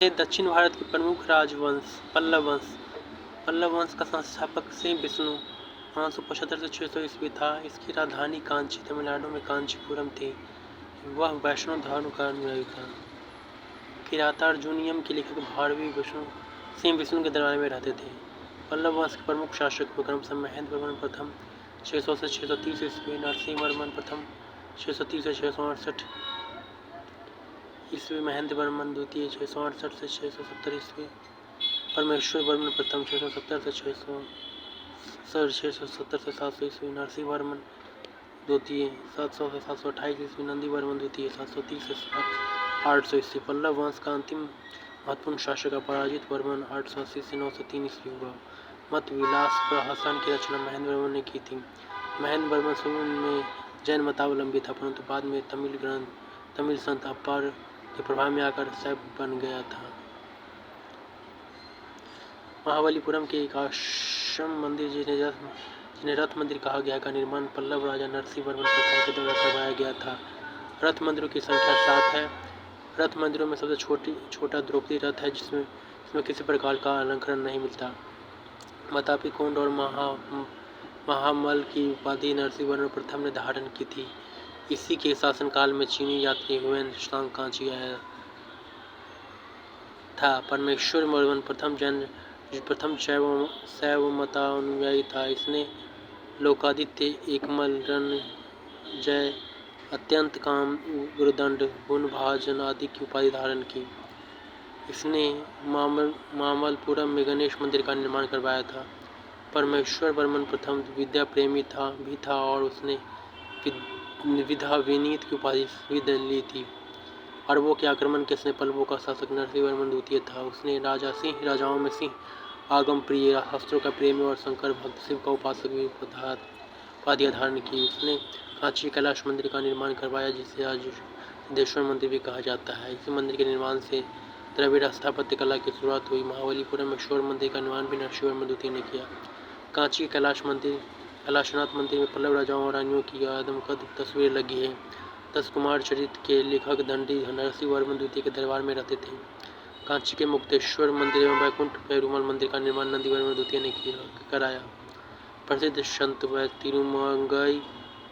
ये दक्षिण भारत के प्रमुख राजवंश पल्लव वंश का संस्थापक श्री विष्णु 575 से 600 ईस्वी था। इसकी राजधानी कांची तमिलनाडु में कांचीपुरम थी। वह वैष्णव धर्म का अनुयायी था। किरातार्जुनीयम के लेखक भारवी विष्णु के दरबार में रहते थे। पल्लव वंश के प्रमुख शासक क्रमशः महेंद्र वर्मन प्रथम 600 से 630 ईस्वी, नरसिंह वर्मन प्रथम 630 से 668 ईस्वी, महेंद्र वर्मन द्वितीय 668 से 670 ईस्वी, परमेश्वर वर्मन प्रथम 670 से 700 ईस्वी, नरसिंह वर्मन द्वितीय 700 से 728 ईस्वी, नंदी वर्मन द्वितीय 730 से 800 ईस्वी। पल्लव वंश का अंतिम महत्वपूर्ण शासक अपराजित वर्मन 880 से 903 ईस्वी हुआ। मत विलास प्रहसन की रचना महेंद्र वर्मन ने की थी। महेंद्र वर्मन शुरू में जैन मतावलंबी था, परंतु बाद में तमिल संत अप्पर के प्रभाव में आकर शैव बन गया था। महाबलीपुरम के एक आश्रम मंदिर जिन्हें रथ मंदिर कहा गया का निर्माण पल्लव राजा नरसिंह वर्मन प्रथम के द्वारा करवाया गया था। रथ मंदिरों की संख्या 7 है। रथ मंदिरों में सबसे छोटा द्रौपदी रथ है, जिसमें किसी प्रकार का अलंकरण नहीं मिलता। मतापी कुंड और महामल की उपाधि नरसिंह वर्मन प्रथम ने धारण की थी। इसी के शासनकाल में चीनी यात्री हुएन त्सांग कांची आया था। परमेश्वर वर्मन प्रथम शैव मतानुयायी था। इसने लोकादित्य, एकमल, रणजय, अत्यंत काम, उग्रदंड, गुणभाजन आदि की उपाधि धारण की। इसने मामल्लपुरम में गणेश मंदिर का निर्माण करवाया था। परमेश्वर वर्मन प्रथम विद्या प्रेमी भी था और उसने विद्या विनीत की उपाधि भी ली थी। अरबों के आक्रमण के समय पल्लवों का शासक नरसिंह वर्मन द्वितीय था। उसने राजाओं में सिंह, आगम प्रिय, शास्त्रों का प्रेमी और शंकर भक्त, शिव का उपासक भी उपाधियां धारण की। उसने कांची कैलाश मंदिर का निर्माण करवाया, जिसे आज सिद्धेश्वर मंदिर भी कहा जाता है। इसी मंदिर के निर्माण से द्रविड़ स्थापत्य कला की शुरुआत हुई। महाबलीपुरम में शोर मंदिर का निर्माण भी नरसिंह वर्मन द्वितीय ने किया। कांची कैलाशनाथ मंदिर में पल्लव राजाओं और रानियों की आदमकद तस्वीर लगी है। 10 कुमार चरित्र के लेखक दंडी नरसिंह वर्मन द्वितीय के दरबार में रहते थे। कांची के मुक्तेश्वर मंदिर एवं वैकुंठ पेरुमल मंदिर का निर्माण नंदी वर्मन द्वितीय ने कराया। प्रसिद्ध संत व तिरुमंगई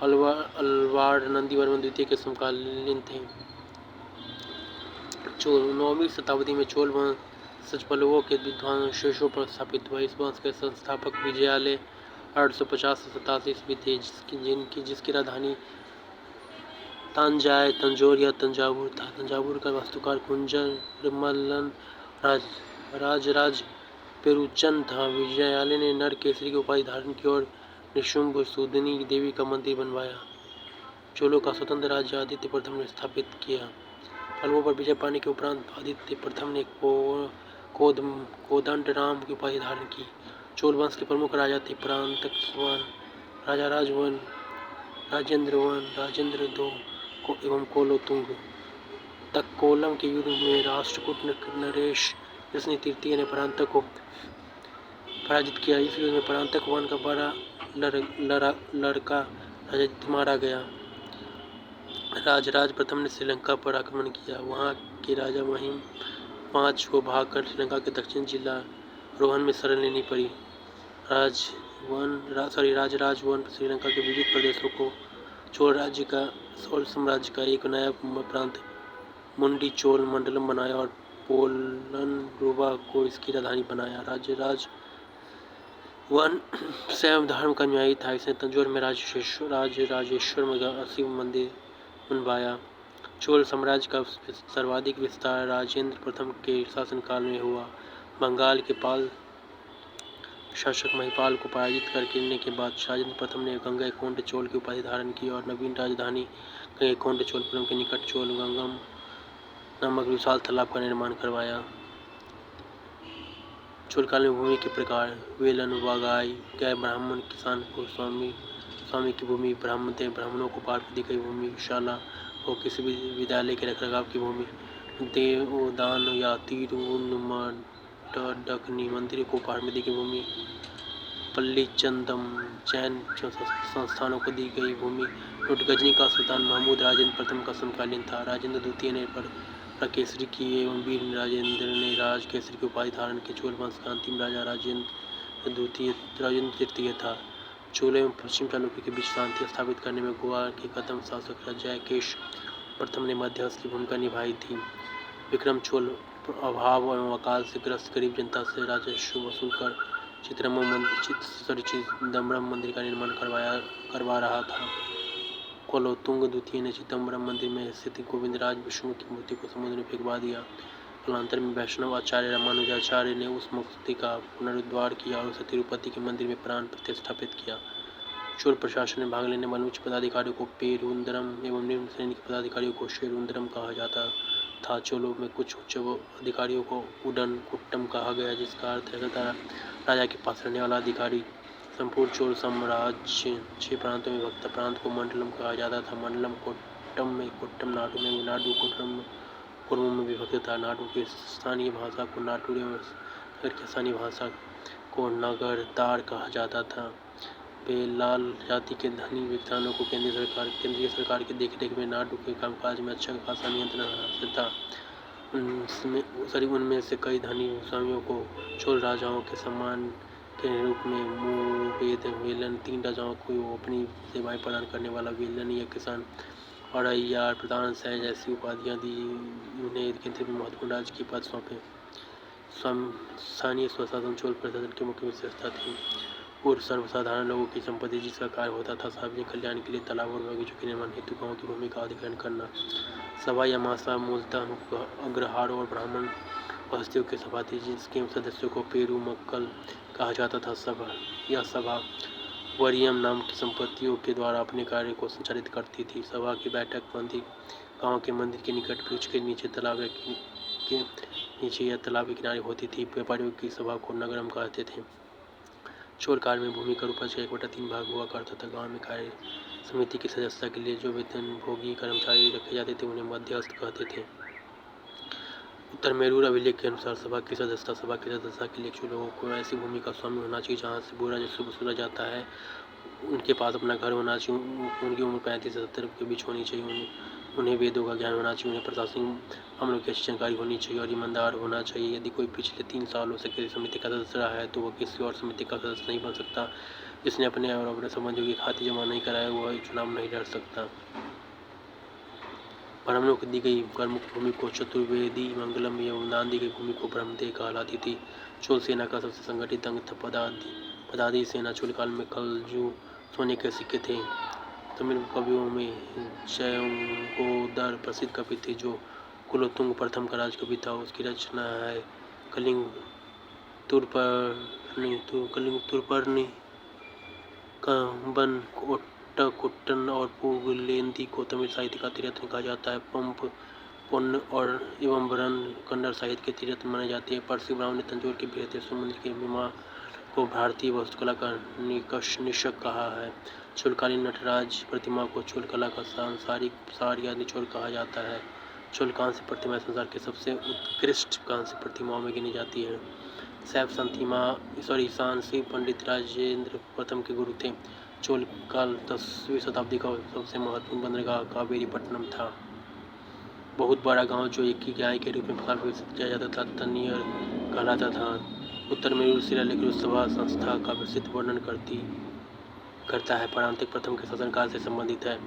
अलवार नंदी वर्मन द्वितीय के समकालीन थे। 9वीं शताब्दी में चोल वंश पल्लवों के विद्वान शेषों पर स्थापित हुआ। इस वंश के संस्थापक विजयालय 850 से 87 ईस्वी थे, जिसकी राजधानी तंजौर या तंजावुर था। तंजावुर का वास्तुकार कुंजरमल्लन राजराज पेरुचन था। विजयालय ने नर केसरी की उपाधि धारण की और निशुंभ सूदिनी देवी का मंदिर बनवाया। चोलों का स्वतंत्र राज्य आदित्य प्रथम ने स्थापित किया। पल्लवों पर विजय पाने के उपरांत आदित्य प्रथम ने कोदंडराम की उपाधि धारण की। चोल वंश के प्रमुख राजा थे परांतक राजा राजवन, राजेंद्र वन, राजेंद्र दो एवं कोलोतुंग। तक्कोलम के युद्ध में राष्ट्रकूट नरेश कृष्ण तृतीय ने परांतक को पराजित किया। इस युद्ध में परांतक वन का बड़ा लड़का राजा मारा गया। राजराज प्रथम ने श्रीलंका पर आक्रमण किया। वहां के राजा महिम 5 को भागकर श्रीलंका के दक्षिण जिला रोहन में शरण लेनी पड़ी। राजराज वन श्रीलंका के विविध प्रदेशों को चोल साम्राज्य का एक नया प्रांत मुंडीचोल मंडलम बनाया और पोलनरुवा को इसकी राजधानी बनाया। राजराज वन शैव धर्म का अनुयायी था। इसने तंजौर में राजेश्वर में शिव मंदिर बनवाया। चोल साम्राज्य का सर्वाधिक विस्तार राजेंद्र प्रथम के शासनकाल में हुआ। बंगाल के पाल शासक महिपाल को पराजित करने के बाद राजेंद्र प्रथम ने गंगईकोंड चोल की उपाधि धारण की और नवीन राजधानी गंगईकोंड चोलपुरम के निकट चोलगंगम नामक विशाल तालाब का निर्माण करवाया। चोलकाल में भूमि के प्रकार: वेलन, वागाई, गैर ब्राह्मण, किसान को स्वामी की भूमि, ब्राह्मणों को पार्षद की भूमि, शाला और किसी भी विद्यालय के रखरखाव की भूमि, देवदान या तिरुउन्नमठडकनी मंदिर को पार्षद की भूमि, पल्लीचंदम जैन संस्थानों को दी गई भूमि। गजनी का सुल्तान महमूद राजेंद्र प्रथम का समकालीन था। राजेंद्र द्वितीय ने प्रकेसरी की एवं वीर राजेंद्र ने राज केसरी की उपाधि धारण की। चोल वंश का अंतिम राजा राजेंद्र तृतीय था। चोल एवं पश्चिम चालुक्य के बीच शांति स्थापित करने में गोवा के कदम शासक जयकेश प्रथम ने मध्यस्थ की भूमिका निभाई थी। विक्रम चोल अभाव एवं अकाल से ग्रस्त गरीब जनता से राजस्व वसूल कर चिदम्बरम मंदिर का निर्माण करवा रहा था। कुलोत्तुंग द्वितीय ने चिदम्बरम मंदिर में स्थित गोविंदराज विष्णु की मूर्ति को समुद्र में फेंकवा दिया। कालांतर में वैष्णव आचार्य रामानुजाचार्य ने उस मूर्ति का पुनरुद्धार किया और उसे तिरुपति के मंदिर में प्राण प्रतिष्ठापित किया। चोल प्रशासन में भाग लेने वाले उच्च पदाधिकारियों को पेरुंदरम एवं निम्न श्रेणी के पदाधिकारियों को शेरुंदरम कहा जाता था। चोलों में कुछ उच्च अधिकारियों को उडन कुट्टम कहा गया, जिसका अर्थ है राजा के पास रहने वाला अधिकारी। संपूर्ण चोल साम्राज्य 6 प्रांतों में विभक्त। प्रांत को मंडलम कहा जाता था। मंडलम कोट्टम नाडु में, नाडु कुर्म में विभक्त था। नाडु की स्थानीय भाषा को नाटुर एवं नगर की स्थानीय भाषा को नगरतार कहा जाता था। बेलाल जाति के धनी व्यक्तियों को केंद्रीय सरकार की देखरेख में नाडु के कामकाज में अच्छा खासा नियंत्रण हासिल था। उनमें से कई धनी स्वामियों को चोल राजाओं के सम्मान के रूप में मूवेद वेलन, 3 राजाओं को अपनी सेवाएं प्रदान करने वाला वेलन या किसान और अय्यार प्रधान सह जैसी उपाधियां दी। उन्हें केंद्र में महत्वपूर्ण राज्य के पद सौंपे। स्थानीय स्वशासन चोल प्रशासन की मुख्य विशेषता थी। पूर्व सर्वसाधारण लोगों की संपत्ति जिसका कार्य होता था सार्वजनिक कल्याण के लिए तालाबों और बगीचों के निर्माण हेतु गाँव की भूमि का अधिग्रहण करना। सभा या महासभा मूलतः अग्रहारों और ब्राह्मण बस्तियों की सभा थी, जिसके सदस्यों को पेरुमक्कल कहा जाता था। यह सभा वरियम नाम की संपत्तियों के द्वारा अपने कार्य को संचालित करती थी। सभा की बैठक मंदिर गांव के मंदिर के निकट वृक्ष के नीचे तालाब के नीचे या तालाब के किनारे होती थी। व्यापारियों की सभा को नगरम कहते थे। चोल काल में भूमि का उपज 1/3 भाग हुआ करता था। गांव में कार्य समिति की सदस्यता के लिए जो वेतनभोगी कर्मचारी रखे जाते थे उन्हें मध्यस्थ कहते थे। उत्तर मेरूर अभिलेख के अनुसार सभा की सदस्यता के लिए लोगों को ऐसी भूमि का स्वामी होना चाहिए जहाँ से बुरा राजस्व वसूला जाता है। उनके पास अपना घर होना चाहिए। उनकी उम्र 35 से 70 के बीच होनी चाहिए। उन्हें वेदों का ज्ञान होना चाहिए। उन्हें प्रशासनिक मामलों की अच्छी जानकारी होनी चाहिए और ईमानदार होना चाहिए। यदि कोई पिछले 3 सालों से किसी समिति का सदस्य रहा है तो वह किसी और समिति का सदस्य नहीं बन सकता। जिसने अपने और अपने संबंधियों की खाते जमा नहीं कराया वह चुनाव नहीं लड़ सकता। ब्राह्मणों को दी गई करमुक्त भूमि को चतुर्वेदी मंगलम एवं दान दी गई भूमि को ब्रह्मदेह कहलाती थी। चोल सेना का सबसे संगठित अंग था पदादी सेना। चोल काल में कलजू सोने के सिक्के थे। तमिल कवियों में जयंगोदर प्रसिद्ध कवि थे जो कुलोत्तुंग प्रथम का राजकवि था। उसकी रचना है कलिंग तुर्पर्णी कंबन कुट्टन और पुगलेंदी को तमिल साहित्य का तीर्थ कहा जाता है। पंप पुण्य और एवं वरण कन्नड़ साहित्य के तीर्थ माने जाते हैं। परसी ब्राह्मण ने तंजौर के बृहदेश्वर मंदिर के निर्माण को भारतीय वास्तुकला का निष्कर्ष कहा है। चोलकालीन नटराज प्रतिमा को चोल कला का सांसारिक सार या निचोड़ कहा जाता है। चोल कांस्य प्रतिमा संसार के सबसे उत्कृष्ट कांस्य प्रतिमाओं में गिनी जाती है। शांसी पंडित राजेंद्र प्रथम के गुरु थे। चोल काल 10वीं शताब्दी का सबसे महत्वपूर्ण बंदरगाह कावेरीपट्टनम था। बहुत बड़ा गांव जो एक ही गाय के रूप में विकसित किया जाता था तनियर कहलाता था। उत्तर मेरूर शिलालेख उस सभा संस्था का विस्तृत वर्णन करता है। परांतिक प्रथम के शासनकाल से संबंधित है।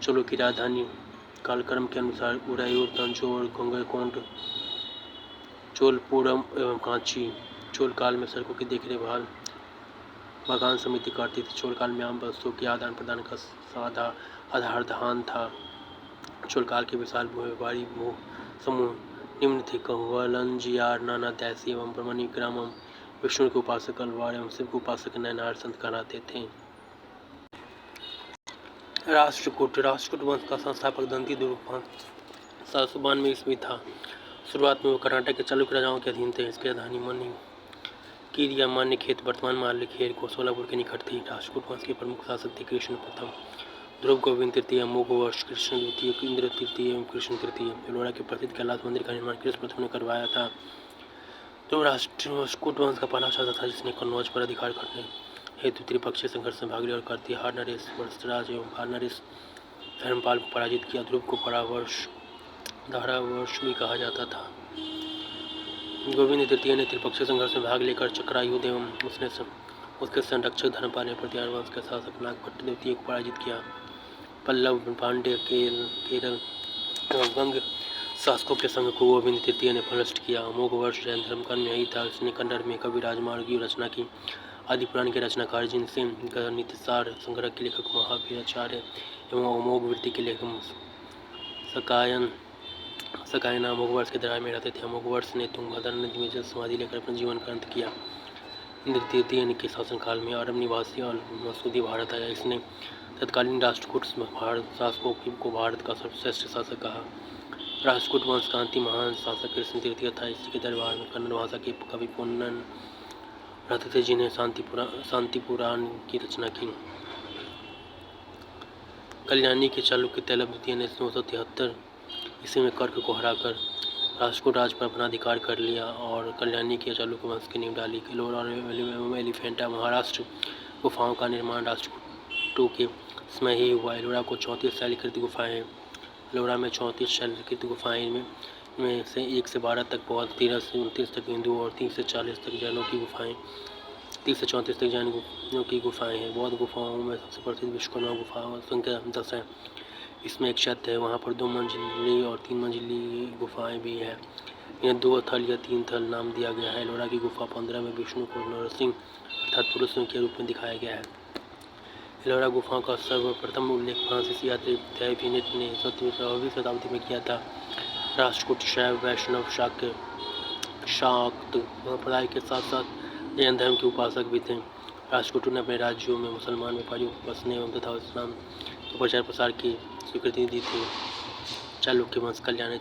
चोलों की राजधानी कालक्रम के अनुसार उदयपुर, तंजौर, गंगैकोंड, चोलपुरम एवं कांची। चोल काल में सड़कों की देखभाल बागान समिति करती थी। चोल काल में आम वस्तुओं के आदान प्रदान का आधार धान था। चोल काल के विशाल व्यापारी समूह निम्न थे: कंवलंजियार, नाना दैसी एवं ब्रह्मणी ग्रामम। विष्णु के उपासक अलवार एवं शिव के उपासक नयनार संत कहलाते थे। राष्ट्रकूट वंश का संस्थापक दंती दुर्ग 792 ईस्वी था। शुरुआत में वो कर्नाटक के चालुक्य राजाओं के अधीन थे। इसकी राजधानी मणिकीर या मान्यखेत वर्तमान माल्यखेर को सोलापुर के निकट थी। राष्ट्रकूट वंश के प्रमुख शासक थे कृष्ण प्रथम, ध्रुव गोविंद तृतीय, अमोघवर्ष, कृष्ण द्वितीय, इंद्र तृतीय एवं कृष्ण तृतीय। एलोरा के प्रसिद्ध कैलाश मंदिर का निर्माण कृष्ण प्रथम ने करवाया था। जो राष्ट्रकूट वंश का पहला शासक था जिसने कन्नौज पर अधिकार करने हेतु त्रिपक्षीय संघर्ष में भाग लिया और करतिहार नरेश वत्सराज एवं भार नरेश धर्मपाल को पराजित किया। ध्रुव को परावर्ष धारावर्ष भी कहा जाता था। गोविंद तृतीय ने त्रिपक्षीय संघर्ष में भाग लेकर चक्रायुध एवं उसके संरक्षक धर्मपाल ने प्रतिहार वंश के शासक नागभट्ट द्वितीय को पराजित किया। पल्लव, पांड्य, केरल एवं गंग शासकों के संघ को गोविंद तृतीय ने परास्त किया। अमोघ वर्ष जैन धर्म का अनुयायी था। इसने कन्नड़ में कवि राजमार्ग की रचना की। आदि पुराण के रचनाकार जिनसे गणितसार संग्रह के लेखक महावीराचार्य एवं अमोघ वृत्ति के लेखक सकायन अमोघ वर्ष के दरबार में रहते थे। अमोघ वर्ष ने तुंगभद्रा नदी में जल समाधि लेकर अपने जीवन का अंत किया। इंद्र तृतीय के शासनकाल में अरब निवासी और मसूदी भारत आया। इसने तत्कालीन राष्ट्रकूट शासकों को भारत का सर्वश्रेष्ठ शासक कहा। राष्ट्रकूट वंश का अंतिम महान शासक कृष्ण तृतीय था। इसी के दरबार में कन्नड़ भाषा के कवि पोन्नन रहते थे, जिन्हें शांति पुराण की रचना की। कल्याणी के चालुक्य तैलभ द्वितीय ने 973 ईस्वी में कर्क को हराकर राष्ट्रकूट राज पर अपना अधिकार कर लिया और कल्याणी के चालुक्य वंश की नींव डाली। एलोरा और एलिफेंटा महाराष्ट्र गुफाओं का निर्माण राष्ट्रकूटों के समय ही हुआ। एलोरा को 34 शैलकृत गुफाएं हैं। एलोरा में 34 शैलकृत गुफाएं में से 1 से 12 तक बौद्ध, 13 से 29 तक हिंदू और 30 से 40 तक जैनों की गुफाएं 30 से 34 तक जैनों की गुफाएं हैं। बौद्ध गुफाओं में सबसे प्रसिद्ध विश्वकर्मा गुफा संख्या 10 है। इसमें एक छत है, वहाँ पर 2 मंजिली और 3 मंजिली गुफाएं भी हैं। इन्हें 2 थल या 3 थल नाम दिया गया है। एलोरा की गुफा 15 में विष्णु को नरसिंह अर्थात पुरुष के रूप में दिखाया गया है। एलोरा गुफाओं का सर्वप्रथम उल्लेख फ्रांसीसी यात्री थेविनेट ने 17वीं शताब्दी में किया था। राष्ट्रकूट शैव, वैष्णव, शाक्त संप्रदाय के साथ साथ जैन धर्म के उपासक भी थे। राष्ट्रकूटों ने अपने राज्यों में मुसलमान व्यापारियों को बसने एवं तथा इस्लाम के प्रचार प्रसार की स्वीकृति दी थी। चालुक्य वंश कल्याणी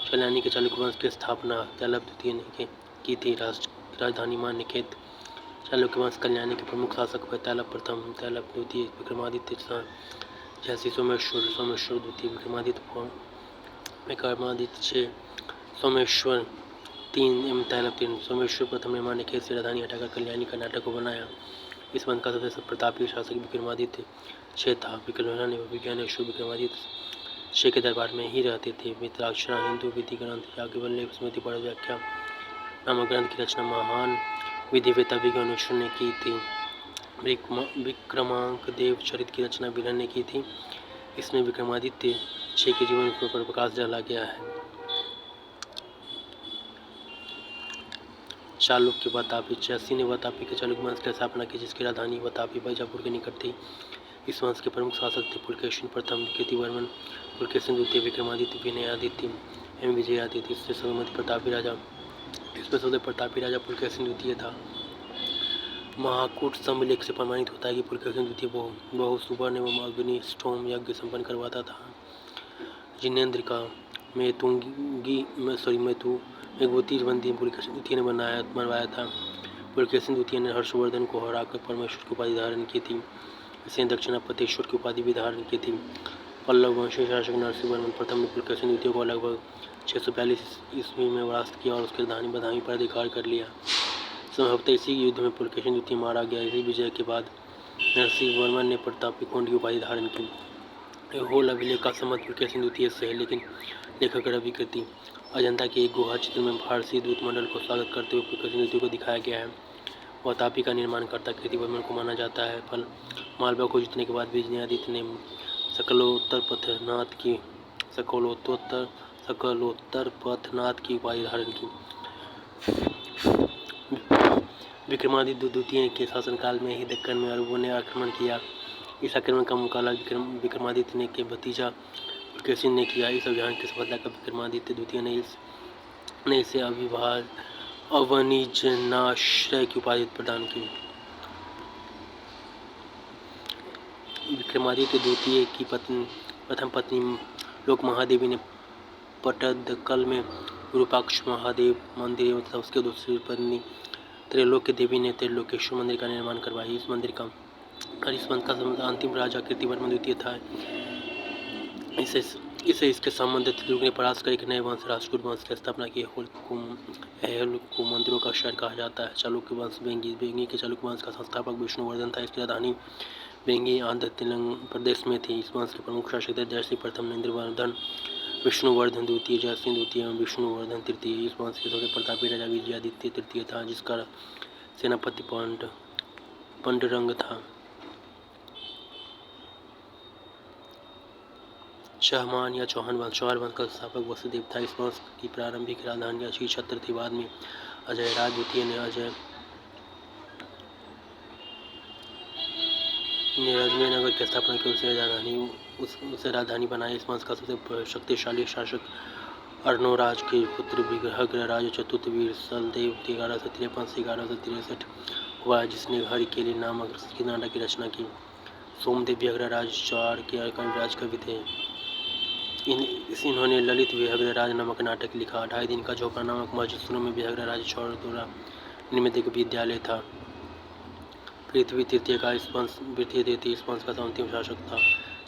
कल्याणी के चालुक्य वंश की स्थापना तैलभ द्वितीय ने की थी। राजधानी मान्यखेत। चालुक्य वंश कल्याणी के प्रमुख शासक हुए तैलभ प्रथम, तैलभ द्वितीय, विक्रमादित्य जैसी सोमेश्वर द्वितीय, विक्रमादित्य 6, सोमेश्वर 3 एवं तैलभ 3। सोमेश्वर प्रथम ने मान्यखेत से राजधानी हटाकर कल्याणी कर्नाटक को बनाया। इस वंश का सबसे प्रतापी शासक विक्रमादित्य 6 था। विज्ञानेश्वर विक्रमादित्य 6 के दरबार में ही रहते थे। मित्राक्षरा हिंदू विधि ग्रंथ याज्ञवल्क्य स्मृति पर व्याख्या नामक ग्रंथ की रचना महान विधिवेता विज्ञानेश्वर ने की थी। विक्रमांक देव चरित की रचना बिरहन ने की थी। इसमें विक्रमादित्य 6 के जीवन पर प्रकाश डाला गया है। चालुक्य वातापी 86 ने वातापी के चालुक्य वंश की स्थापना की, जिसकी राजधानी वातापी बीजापुर के निकट थी। इस वंश के प्रमुख शासक थे पुलकेशिन प्रथम, कीर्तिवर्मन, पुलकेशिन द्वितीय, विक्रमादित्य, विनयादित्य एवं विजयादित्य। इससे सबसे प्रतापी राजा पुलकेशिन द्वितीय था। महाकूट सम्मिलेख से प्रमाणित होता है कि पुलकेशिन द्वितीय बहु सुवर्ण एवं अग्निष्टोम यज्ञ संपन्न करवाता था। जिनेन्द्र का मेघवती बंदी पुलकेशिन द्वितीय ने बनवाया था। पुलकेशिन द्वितीय ने हर्षवर्धन को हराकर परमेश्वर की उपाधि धारण की थी। इसे दक्षिणापतेश्वर की उपाधि भी धारण की थी। पल्लव वंशीय शासक नरसिंहवर्मन प्रथम ने पुलकेशिन द्वितीय को लगभग 642 ईस्वी में परास्त किया और उसके राजधानी बदायूं पर अधिकार कर लिया। संभवतः इसी युद्ध में पुलकेशिन द्वितीय मारा गया। इसी विजय के बाद नरसिंहवर्मन ने प्रतापी कुंड की उपाधि धारण की। होल अभिलेख का संबंध पुलकेशिन द्वितीय से है, लेकिन लेखक रवि कृति अजंता के एक गुहा चित्र में फारसी दूतमंडल को स्वागत करते हुए पुलकेशिन द्वितीय को दिखाया गया है। वातापी का निर्माणकर्ता कीर्तिवर्मन को माना जाता है। मालवा को जीतने के बाद विजयादित्य ने सकलोत्तर पथनाथ की उपाधि धारण की। विक्रमादित्य द्वितीय के शासनकाल में ही दक्कन में अरबों ने आक्रमण किया। इस आक्रमण का मुकाबला विक्रमादित्य ने के भतीजा पुलकेशिन ने किया। इस अभियान की सफलता का विक्रमादित्य द्वितीय ने इसे अवनिजनाश्रय की उपाधि प्रदान की। विक्रमादित्य द्वितीय की प्रथम पत्नी लोक महादेवी ने पट्टदकल में विरूपाक्ष महादेव मंदिर एवं तथा उसके दूसरी पत्नी त्रैलोक्य देवी ने त्रैलोकेश्वर मंदिर का निर्माण करवाया। इस वंश का अंतिम राजा कीर्तिवर्मन द्वितीय था। इसे इसके संबंधित दुर्ग ने परास्त कर एक नए वंश राष्ट्रकूट वंश की स्थापना की। ऐहोल को मंदिरों का शहर कहा जाता है। चालुक्य वंश बेंगी के चालुक्य वंश का संस्थापक विष्णुवर्धन था। इसकी राजधानी बेंगी आंध्र प्रदेश में थी। इस वंश के प्रमुख शासक थे जयसिंह प्रथम, नरेंद्रवर्धन, विष्णुवर्धन द्वितीय, जयसिंह द्वितीय एवं विष्णुवर्धन तृतीय। इस वंश के सबसे प्रतापी राजा विजयादित्य तृतीय था, जिसका सेनापति पांडुरंग था। चहमान या चौहान वंश का स्थापक वसुदेव था। इस वंश की प्रारंभिक राजधानी अक्षी छत्र थी। बाद में अजयराज द्वितीय ने अजमेर नगर की स्थापना की, उसे राजधानी बनाई। इस वंश का सबसे शक्तिशाली शासक अर्णोराज के पुत्र विग्रहराज चतुर्थ वीरसलदेव 1153 से 1163 हुआ, जिसने हरिकेली नामक नाटक की रचना की। सोमदेव विग्रहराज चौहान के कविराज कवि थे। इन्होंने ललित विग्रहराज नामक नाटक लिखा। 2.5 दिन का झोपड़ा नामक मजसूरों में विग्रहराज चौहान द्वारा निर्मित एक विद्यालय था। पृथ्वी तृतीय इस वंश का अंतिम शासक था।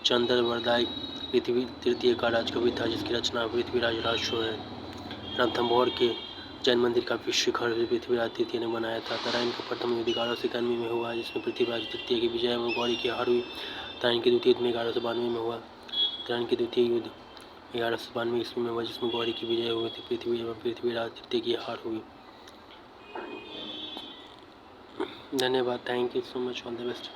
चंद्रवरदाई पृथ्वी तृतीय का राजकवि था, जिसकी रचना पृथ्वीराज राजशो है। रणथंभौर के जैन मंदिर का शिखर पृथ्वीराज तृतीय ने बनाया था। तराइन का प्रथम युद्ध 1191 में हुआ, जिसमें पृथ्वीराज तृतीय की विजय एवं गौरी की हार हुई। तराइन के द्वितीय युद्ध में 1192 में हुआ। तराइन के द्वितीय युद्ध 1192 ईस्वी में हुआ, जिसमें गौरी की विजय हुई थी। पृथ्वी एवं पृथ्वीराज तृतीय की हार हुई। धन्यवाद। Thank you so much. All the best.